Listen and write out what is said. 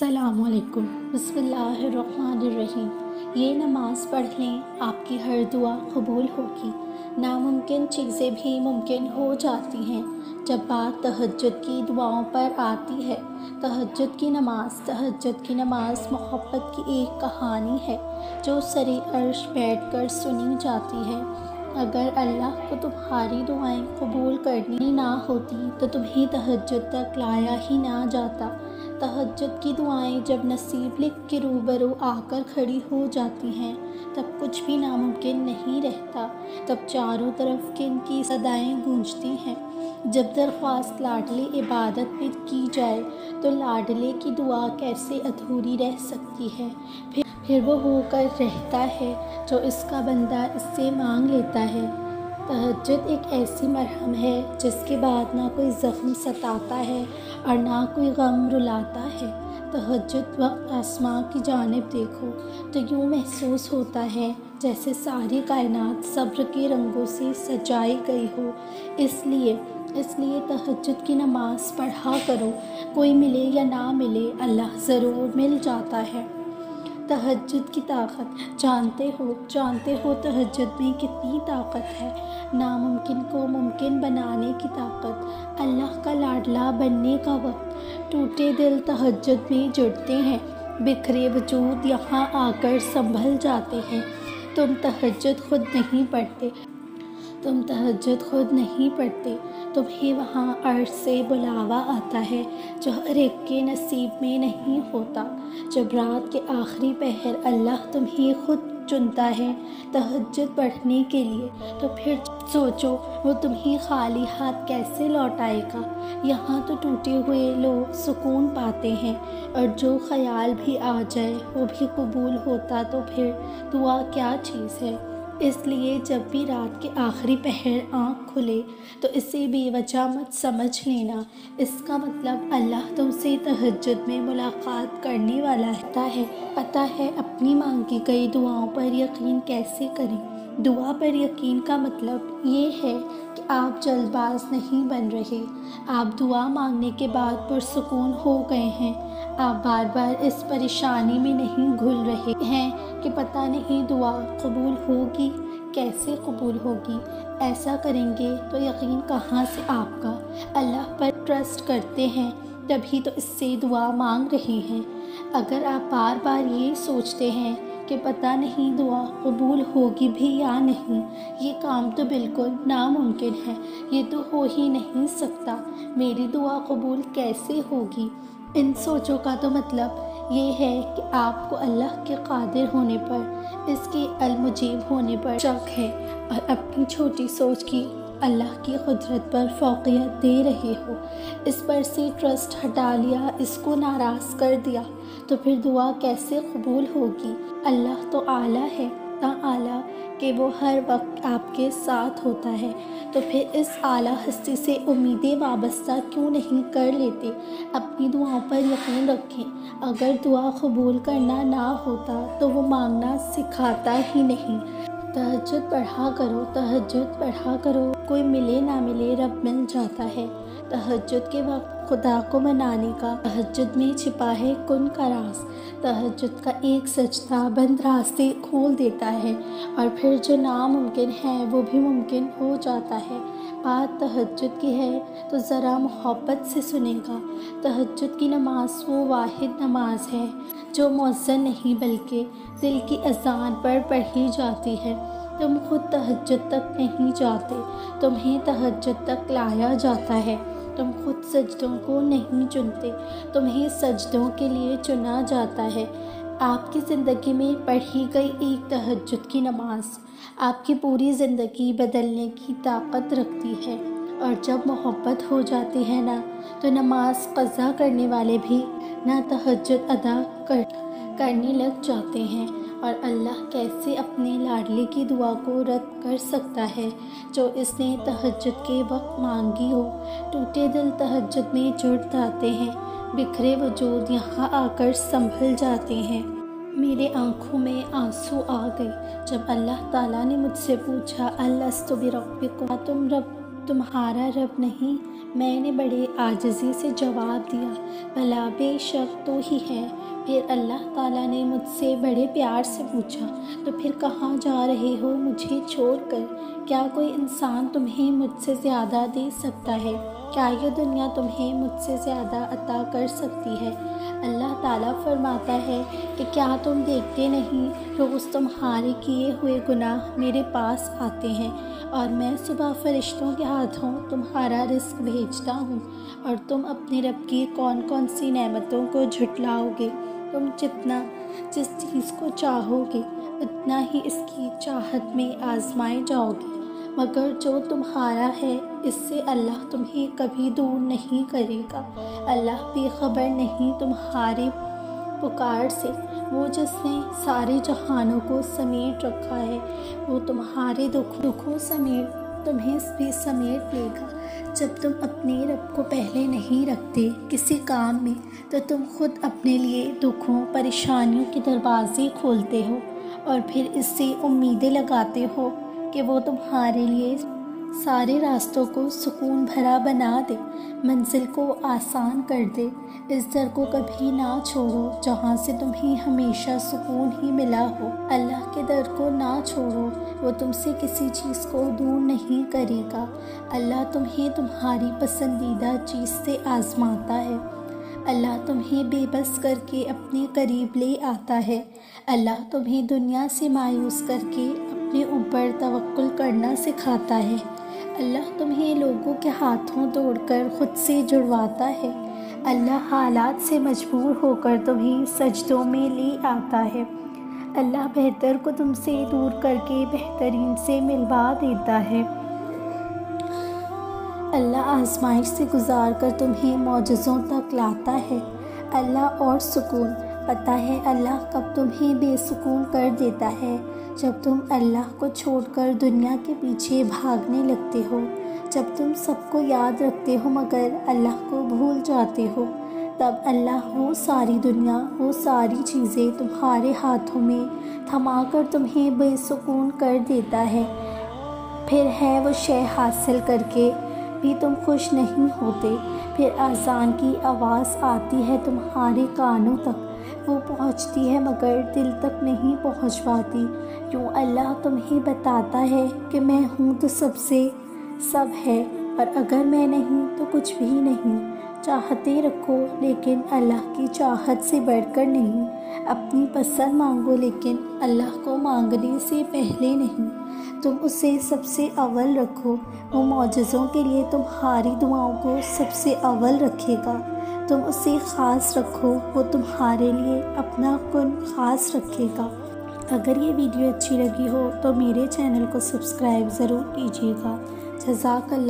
السلام علیکم۔ بسم اللہ الرحمن الرحیم۔ یہ نماز پڑھ لیں، آپ کی ہر دعا قبول ہوگی۔ ناممکن چیزیں بھی ممکن ہو جاتی ہیں جب بات تہجد کی دعاؤں پر آتی ہے۔ تہجد کی نماز محبت کی ایک کہانی ہے جو سر عرش بیٹھ کر سنی جاتی ہے۔ اگر اللہ کو تمہاری دعائیں قبول کرنی نہ ہوتی تو تمہیں تہجد تک لایا ہی نہ جاتا۔ تہجد کی دعائیں جب نصیب لکھ کے روبرو آ کر کھڑی ہو جاتی ہیں تب کچھ بھی ناممکن نہیں رہتا۔ تب چاروں طرف کن کی صدائیں گونجتی ہیں۔ جب درخواست لاڈلے عبادت میں کی جائے تو لاڈلے کی دعا کیسے ادھوری رہ سکتی ہے؟ پھر وہ ہو کر رہتا ہے جو اس کا بندہ اس سے مانگ لیتا ہے۔ تہجد ایک ایسی مرہم ہے جس کے بعد نہ کوئی زخم ستاتا ہے اور نہ کوئی غم رلاتا ہے۔ تہجد وقت آسمان کی جانب دیکھو تو یوں محسوس ہوتا ہے جیسے ساری کائنات صبر کے رنگوں سے سجائی گئی ہو۔ اس لیے تہجد کی نماز پڑھا کرو، کوئی ملے یا نہ ملے اللہ ضرور مل جاتا ہے۔ تہجد کی طاقت جانتے ہو تہجد میں کتنی طاقت ہے۔ ناممکن کو ممکن بنانے کی طاقت، اللہ کا لاڈلا بننے کا وقت۔ ٹوٹے دل تہجد میں جڑتے ہیں، بکھرے وجود یہاں آ کر سنبھل جاتے ہیں۔ تم تہجد خود نہیں پڑھتے، تمہیں وہاں عرش سے بلاوا آتا ہے جو ہر ایک کے نصیب میں نہیں ہوتا۔ جب رات کے آخری پہر اللہ تمہیں خود چنتا ہے تہجد پڑھنے کے لیے تو پھر سوچو وہ تمہیں خالی ہاتھ کیسے لوٹائے گا۔ یہاں تو ٹوٹے ہوئے لوگ سکون پاتے ہیں، اور جو خیال بھی آ جائے وہ بھی قبول ہوتا تو پھر دعا کیا چیز ہے۔ اس لیے جب بھی رات کے آخری پہر آنکھ کھلے تو اسے بے وجہ مت سمجھ لینا۔ اس کا مطلب اللہ تم سے تہجد میں ملاقات کرنے والا ہے۔ پتہ ہے اپنی مانگی گئی دعاؤں پر یقین کیسے کریں۔ دعا پر یقین کا مطلب یہ ہے کہ آپ جلد باز نہیں بن رہے۔ آپ دعا مانگنے کے بعد پرسکون ہو گئے ہیں۔ آپ بار بار اس پریشانی میں نہیں گھل رہے ہیں کہ پتہ نہیں دعا قبول ہوگی کیسے قبول ہوگی۔ ایسا کریں گے تو یقین کہاں سے آپ کا؟ اللہ پر ٹرسٹ کرتے ہیں تبھی تو اس سے دعا مانگ رہے ہیں۔ اگر آپ بار بار یہ سوچتے ہیں کہ پتہ نہیں دعا قبول ہوگی بھی یا نہیں، یہ کام تو بالکل ناممکن ہے، یہ تو ہو ہی نہیں سکتا، میری دعا قبول کیسے ہوگی؟ ان سوچوں کا تو مطلب یہ ہے کہ آپ کو اللہ کے قادر ہونے پر، اس کے المجیب ہونے پر شک ہے، اور اپنی چھوٹی سوچ کی اللہ کی قدرت پر فوقیت دے رہے ہو۔ اس پر سے ٹرسٹ ہٹا لیا، اس کو ناراض کر دیا تو پھر دعا کیسے قبول ہوگی؟ اللہ تو اعلیٰ ہے، اتنا اعلیٰ کہ وہ ہر وقت آپ کے ساتھ ہوتا ہے، تو پھر اس اعلیٰ ہستی سے امیدیں وابستہ کیوں نہیں کر لیتے؟ اپنی دعاؤں پر یقین رکھیں۔ اگر دعا قبول کرنا نہ ہوتا تو وہ مانگنا سکھاتا ہی نہیں۔ تہجد پڑھا کرو، کوئی ملے نہ ملے رب مل جاتا ہے۔ تہجد کے وقت خدا کو منانے کا تہجد میں چھپا ہے کن کا راز۔ تہجد کا ایک سجدہ بند راستے کھول دیتا ہے، اور پھر جو ناممکن ہے وہ بھی ممکن ہو جاتا ہے۔ بات تہجد کی ہے تو ذرا محبت سے سنے گا۔ تہجد کی نماز وہ واحد نماز ہے جو مؤذن نہیں بلکہ دل کی اذان پر پڑھی جاتی ہے۔ تم خود تہجد تک نہیں جاتے، تمہیں تہجد تک لایا جاتا ہے۔ تم خود سجدوں کو نہیں چنتے، تمہیں سجدوں کے لیے چنا جاتا ہے۔ آپ کی زندگی میں پڑھی گئی ایک تہجد کی نماز آپ کی پوری زندگی بدلنے کی طاقت رکھتی ہے۔ اور جب محبت ہو جاتی ہے نا تو نماز قضا کرنے والے بھی نہ تہجد ادا کرنے لگ جاتے ہیں۔ اور اللہ کیسے اپنے لاڈلے کی دعا کو رد کر سکتا ہے جو اس نے تہجد کے وقت مانگی ہو۔ ٹوٹے دل تہجد میں جڑ جاتے ہیں، بکھرے وجود یہاں آ کر سنبھل جاتے ہیں۔ میرے آنکھوں میں آنسو آ گئے جب اللہ تعالیٰ نے مجھ سے پوچھا الست بربکم، تمہارا رب نہیں؟ میں نے بڑے عاجزی سے جواب دیا، بھلا بے شک تو ہی ہے۔ پھر اللہ تعالیٰ نے مجھ سے بڑے پیار سے پوچھا، تو پھر کہاں جا رہے ہو مجھے چھوڑ کر؟ کیا کوئی انسان تمہیں مجھ سے زیادہ دے سکتا ہے؟ کیا یہ دنیا تمہیں مجھ سے زیادہ عطا کر سکتی ہے؟ اللہ تعالیٰ فرماتا ہے کہ کیا تم دیکھتے نہیں، روز تمہارے کیے ہوئے گناہ میرے پاس آتے ہیں، اور میں صبح فرشتوں کے ہاتھوں تمہارا رزق بھیجتا ہوں، اور تم اپنے رب کی کون کون سی نعمتوں کو جھٹلاؤ گے۔ تم جس چیز کو چاہو گے اتنا ہی اس کی چاہت میں آزمائے جاؤ گے، مگر جو تمہارا ہے اس سے اللہ تمہیں کبھی دور نہیں کرے گا۔ اللہ بے خبر نہیں تمہاری پکار سے، وہ جس نے سارے جہانوں کو سمیٹ رکھا ہے، وہ تمہارے دکھوں سمیٹ تمہیں بھی سمیٹ لے گا۔ جب تم اپنے رب کو پہلے نہیں رکھتے کسی کام میں، تو تم خود اپنے لیے دکھوں پریشانیوں کے دروازے کھولتے ہو، اور پھر اس سے امیدیں لگاتے ہو کہ وہ تمہارے لیے سارے راستوں کو سکون بھرا بنا دے، منزل کو آسان کر دے۔ اس در کو کبھی نہ چھوڑو جہاں سے تمہیں ہمیشہ سکون ہی ملا ہو۔ اللہ کے در کو نہ چھوڑو، وہ تم سے کسی چیز کو دور نہیں کرے گا۔ اللہ تمہیں تمہاری پسندیدہ چیز سے آزماتا ہے۔ اللہ تمہیں بے بس کر کے اپنے قریب لے آتا ہے۔ اللہ تمہیں دنیا سے مایوس کر کے اپنے اوپر توکل کرنا سکھاتا ہے۔ اللہ تمہیں لوگوں کے ہاتھوں توڑ کر خود سے جڑواتا ہے۔ اللہ حالات سے مجبور ہو کر تمہیں سجدوں میں لے آتا ہے۔ اللہ بہتر کو تم سے دور کر کے بہترین سے ملوا دیتا ہے۔ اللہ آزمائش سے گزار کر تمہیں معجزوں تک لاتا ہے۔ اللہ اور سکون، پتہ ہے اللہ کب تمہیں بے سکون کر دیتا ہے؟ جب تم اللہ کو چھوڑ کر دنیا کے پیچھے بھاگنے لگتے ہو، جب تم سب کو یاد رکھتے ہو مگر اللہ کو بھول جاتے ہو، تب اللہ وہ ساری دنیا، وہ ساری چیزیں تمہارے ہاتھوں میں تھما کر تمہیں بے سکون کر دیتا ہے۔ پھر ہے وہ شے حاصل کر کے بھی تم خوش نہیں ہوتے۔ پھر اذان کی آواز آتی ہے تمہارے کانوں تک، وہ پہنچتی ہے مگر دل تک نہیں پہنچ پاتی۔ یوں اللہ تمہیں بتاتا ہے کہ میں ہوں تو سب سے سب ہے، اور اگر میں نہیں تو کچھ بھی نہیں۔ چاہتے رکھو لیکن اللہ کی چاہت سے بڑھ کر نہیں۔ اپنی پسند مانگو لیکن اللہ کو مانگنے سے پہلے نہیں۔ تم اسے سب سے اول رکھو، وہ معجزوں کے لیے تمہاری دعاؤں کو سب سے اول رکھے گا۔ تم اسے خاص رکھو، وہ تمہارے لیے اپنا کن خاص رکھے گا۔ اگر یہ ویڈیو اچھی لگی ہو تو میرے چینل کو سبسکرائب ضرور کیجیے گا۔ جزاک اللہ۔